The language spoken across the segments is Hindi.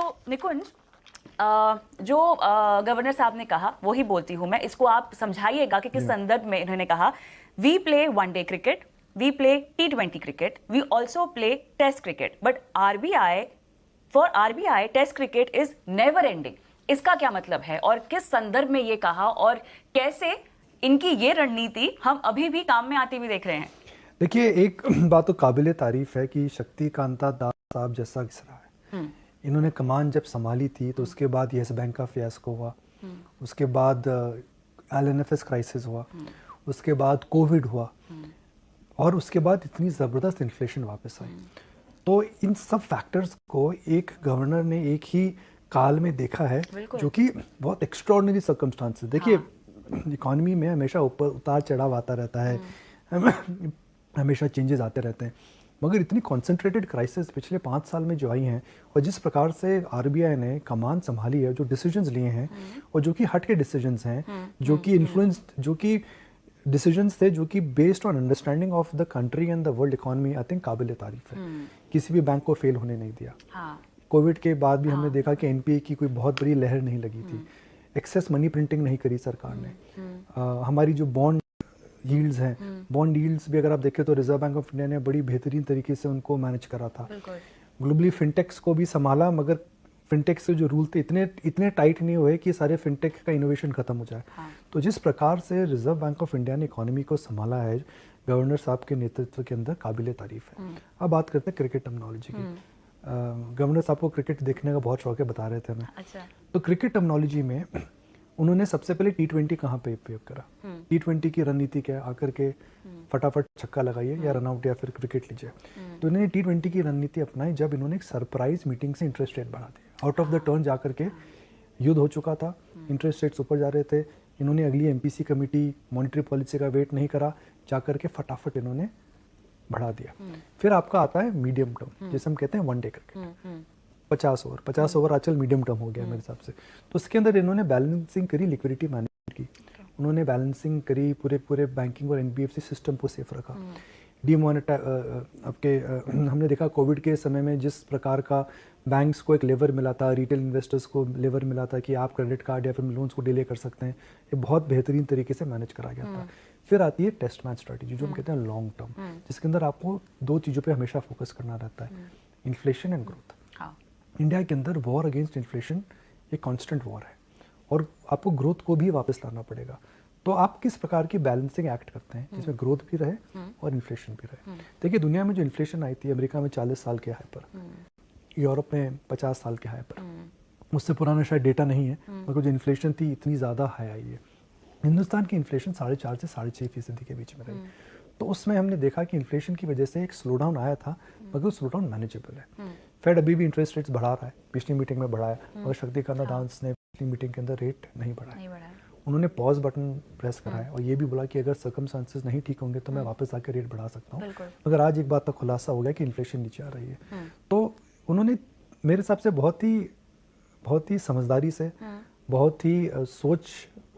तो निकुंज, जो गवर्नर साहब ने कहा वही बोलती हूँ मैं, इसको आप समझाइएगा कि किस संदर्भ में इन्होंने कहा। We play one day cricket, we play T20 cricket, we also play test cricket, but for RBI test cricket is never ending. इसका क्या मतलब है और किस संदर्भ में ये कहा और कैसे इनकी ये रणनीति हम अभी भी काम में आती हुई देख रहे हैं? देखिए, एक बात तो काबिले तारीफ है कि शक्तिकांता दास साहब जैसा घिस रहा है। इन्होंने कमान जब संभाली थी तो उसके बाद येस बैंक का फियास्को हुआ, उसके बाद LNFS क्राइसिस हुआ, उसके बाद कोविड हुआ और उसके बाद इतनी ज़बरदस्त इन्फ्लेशन वापस आई। तो इन सब फैक्टर्स को एक गवर्नर ने एक ही काल में देखा है, जो कि बहुत एक्स्ट्रॉर्डिनरी सर्कमस्टांसेस। देखिए, इकॉनमी में हमेशा ऊपर उतार चढ़ाव आता रहता है, हमेशा चेंजेस आते रहते हैं, मगर इतनी कॉन्सेंट्रेटेड क्राइसिस पिछले 5 साल में जो आई हैं और जिस प्रकार से आरबीआई ने कमान संभाली है, जो डिसीजंस लिए हैं और जो कि हट के डिसीजंस हैं, जो कि इन्फ्लुएंस, जो कि डिसीजंस थे जो कि based on understanding of the country and the world economy, I think काबिल तारीफ है। किसी भी बैंक को फेल होने नहीं दिया। कोविड के बाद भी हमने देखा कि एनपीए की कोई बहुत बड़ी लहर नहीं लगी थी, एक्सेस मनी प्रिंटिंग नहीं करी सरकार ने। हमारी जो बॉन्ड यील्ड्स हैं, बॉन्ड यील्ड्स भी अगर आप देखें तो रिजर्व बैंक ऑफ इंडिया ने बड़ी बेहतरीन तरीके से उनको मैनेज करा था। ग्लोबली फिनटेक्स को भी संभाला, मगर फिनटेक्स से जो रूल थे इतने टाइट नहीं हुए कि सारे फिनटेक का इनोवेशन खत्म हो जाए। तो जिस प्रकार से रिजर्व बैंक ऑफ इंडिया ने इकोनॉमी को संभाला है गवर्नर साहब के नेतृत्व के अंदर, काबिले तारीफ है। अब बात करते हैं क्रिकेट टर्मिनोलॉजी की। गवर्नर साहब को क्रिकेट देखने का बहुत शौक है, बता रहे थे हमें। तो क्रिकेट टर्मिनोलॉजी में उन्होंने सबसे पहले T20 कहाँ पे उपयोग करा। T20 की रणनीति क्या है, आकर के फटाफट छक्का लगाइए या रनआउट या फिर क्रिकेट लीजिए। तो इन्होंने T20 की रणनीति अपनाई जब इन्होंने एक सरप्राइज मीटिंग से इंटरेस्ट रेट बढ़ा दिया। आउट ऑफ द टर्न जाकर के युद्ध हो चुका था, इंटरेस्ट रेट्स ऊपर जा रहे थे, इन्होंने अगली MPC कमेटी मॉनिटरी पॉलिसी का वेट नहीं करा, जाकर के फटाफट इन्होंने बढ़ा दिया। फिर आपका आता है मीडियम टर्म, जैसे हम कहते हैं वनडे क्रिकेट, 50 ओवर आजकल मीडियम टर्म हो गया मेरे हिसाब से। तो उसके अंदर इन्होंने बैलेंसिंग करी, लिक्विडिटी मैनेजमेंट की, उन्होंने बैलेंसिंग करी, पूरे बैंकिंग और NBFC सिस्टम को सेफ रखा। हमने देखा कोविड के समय में जिस प्रकार का बैंक्स को एक लेवर मिला था, रिटेल इन्वेस्टर्स को लेवर मिला था कि आप क्रेडिट कार्ड या फिर लोन्स को डिले कर सकते हैं, ये बहुत बेहतरीन तरीके से मैनेज करा गया था। फिर आती है टेस्ट मैच स्ट्रेटेजी, जो हम कहते हैं लॉन्ग टर्म, जिसके अंदर आपको 2 चीज़ों पे हमेशा फोकस करना रहता है, इन्फ्लेशन एंड ग्रोथ। इंडिया के अंदर वॉर अगेंस्ट इन्फ्लेशन एक कांस्टेंट वॉर है और आपको ग्रोथ को भी वापस लाना पड़ेगा। तो आप किस प्रकार की बैलेंसिंग एक्ट करते हैं जिसमें ग्रोथ भी रहे और इन्फ्लेशन भी रहे। देखिए, दुनिया में जो इन्फ्लेशन आई थी, अमेरिका में 40 साल के हाई पर, यूरोप में 50 साल के हाई पर, उससे पुराना शायद डेटा नहीं है, मगर जो इन्फ्लेशन थी इतनी ज़्यादा हाई आई है। हिंदुस्तान की इन्फ्लेशन 4.5 से 6.5% के बीच में रही। तो उसमें हमने देखा कि इन्फ्लेशन की वजह से एक स्लो डाउन आया था, मगर वो स्लो डाउन मैनेजेबल है। फेड अभी भी इंटरेस्ट रेट्स बढ़ा रहा है, पिछली मीटिंग में बढ़ाया, मगर शक्तिकांता दास ने पिछली मीटिंग के अंदर रेट नहीं बढ़ाया। उन्होंने पॉज बटन प्रेस करा है और ये भी बोला कि अगर सर्कमस्टांसेस नहीं ठीक होंगे तो मैं वापस आकर रेट बढ़ा सकता हूँ। मगर आज एक बात का खुलासा हो गया कि इन्फ्लेशन नीचे आ रही है। तो उन्होंने मेरे हिसाब से बहुत ही समझदारी से, बहुत ही सोच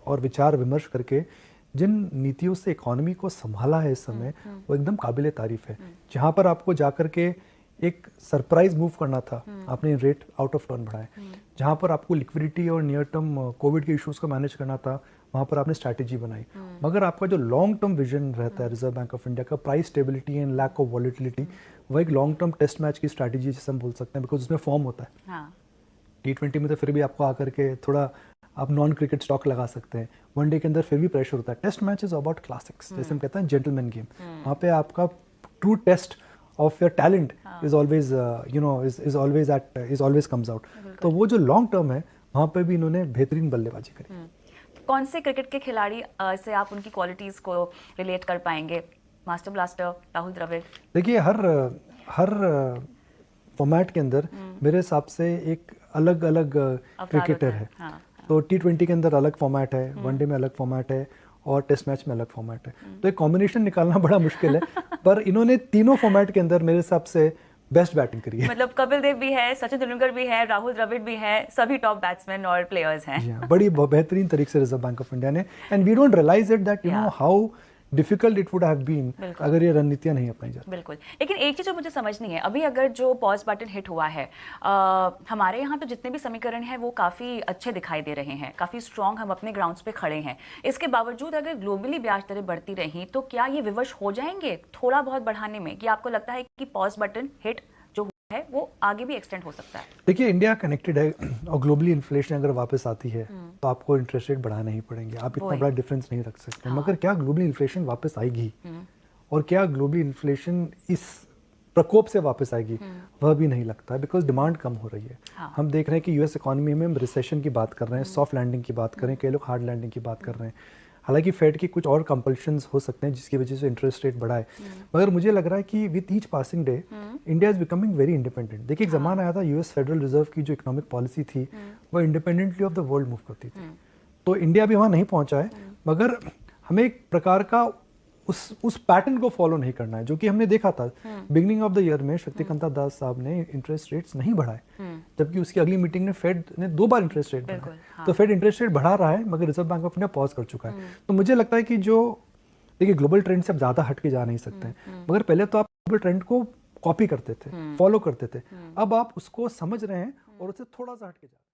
और विचार विमर्श करके जिन नीतियों से इकोनॉमी को संभाला है इस समय, वो एकदम काबिले तारीफ है। जहाँ पर आपको जाकर के एक सरप्राइज मूव करना था, आपने रेट आउट ऑफ टर्न बढ़ाए। जहाँ पर आपको लिक्विडिटी और नियर टर्म कोविड के इश्यूज को मैनेज करना था, वहाँ पर आपने स्ट्रैटेजी बनाई। मगर आपका जो लॉन्ग टर्म विजन रहता है रिजर्व बैंक ऑफ इंडिया का, price stability and lack of volatility, वो एक लॉन्ग टर्म टेस्ट मैच की स्ट्रैटेजी जिसे हम बोल सकते हैं, बिकॉज उसमें फॉर्म होता है। T20 में तो फिर भी आपको आकर के थोड़ा आप नॉन क्रिकेट स्टॉक लगा सकते हैं, वनडे के अंदर फिर भी प्रेशर होता है। Test match is about classics, जैसे हम कहते हैं जेंटलमैन गेम। वहाँ पे आपका true test of your talent is always is always comes out. तो वो जो लॉन्ग टर्म है, वहाँ पे भी इन्होंने बेहतरीन बल्लेबाजी करी। कौन से क्रिकेट के खिलाड़ी से आप उनकी क्वालिटीज को रिलेट कर पाएंगे? Master blaster Rahul Dravid? देखिए, हर फॉर्मेट के अंदर मेरे हिसाब से एक अलग अलग क्रिकेटर है। तो T20 के अंदर अलग फॉर्मेट है, वनडे में अलग फॉर्मेट है और टेस्ट मैच में अलग फॉर्मेट है। तो एक कॉम्बिनेशन निकालना बड़ा मुश्किल है, पर इन्होंने तीनों फॉर्मेट के अंदर मेरे हिसाब से बेस्ट बैटिंग करी है। मतलब कपिल देव भी है, सचिन तेंदुलकर भी है, राहुल द्रविड़ भी है, सभी टॉप बैट्समैन और प्लेयर्स हैं। बड़ी बेहतरीन तरीके से रिजर्व बैंक ऑफ इंडिया ने, and we don't realise it that you know how difficult it would have been बिल्कुल। अगर ये रणनीतियां नहीं अपनाई जाती। बिल्कुल, लेकिन एक चीज जो मुझे समझनी है, अभी अगर जो पॉज बटन हिट हुआ है, हमारे यहाँ तो जितने भी समीकरण हैं वो काफी अच्छे दिखाई दे रहे हैं, काफी स्ट्रांग, हम अपने ग्राउंड्स पे खड़े हैं। इसके बावजूद अगर ग्लोबली ब्याज दरें बढ़ती रहीं तो क्या ये विवश हो जाएंगे थोड़ा बहुत बढ़ाने में, कि आपको लगता है कि पॉज बटन हिट जो हुआ है वो आगे भी एक्सटेंड हो सकता है? देखिए, इंडिया कनेक्टेड है और ग्लोबली इन्फ्लेशन अगर वापस आती है तो आपको इंटरेस्ट रेट बढ़ाना ही पड़ेंगे, आप इतना बड़ा डिफरेंस नहीं रख सकते। मगर क्या ग्लोबली इन्फ्लेशन वापस आएगी और क्या ग्लोबली इन्फ्लेशन इस प्रकोप से वापस आएगी, वह भी नहीं लगता है, बिकॉज डिमांड कम हो रही है। हम देख रहे हैं कि यूएस इकोनॉमी में हम रिसेशन की बात कर रहे हैं, सॉफ्ट लैंडिंग की बात कर रहे हैं, कई लोग हार्ड लैंडिंग की बात कर रहे हैं। हालांकि फेड की कुछ और कंपल्शंस हो सकते हैं जिसकी वजह से इंटरेस्ट रेट बढ़ा है, मगर मुझे लग रहा है कि with each passing day India is becoming very independent. देखिए, एक जमाना आया था यूएस फेडरल रिजर्व की जो इकोनॉमिक पॉलिसी थी वो independently of the world move करती थी, तो इंडिया भी वहाँ नहीं पहुंचा है। मगर हमें एक प्रकार का उस पैटर्न को फॉलो नहीं करना है जो कि हमने देखा था बिगनिंग ऑफ द ईयर में। शक्तिकांता दास साहब ने इंटरेस्ट रेट्स नहीं बढ़ाए, जबकि उसकी अगली मीटिंग में फेड ने 2 बार इंटरेस्ट रेट बढ़ाए। तो फेड इंटरेस्ट रेट बढ़ा रहा है मगर reserve Bank of India pause कर चुका है। तो मुझे लगता है कि जो देखिए, ग्लोबल ट्रेंड से आप ज्यादा हट के जा नहीं सकते हैं, मगर पहले तो आप ग्लोबल ट्रेंड को कॉपी करते थे, फॉलो करते थे, अब आप उसको समझ रहे हैं और उससे थोड़ा सा हट के जा रहे हैं।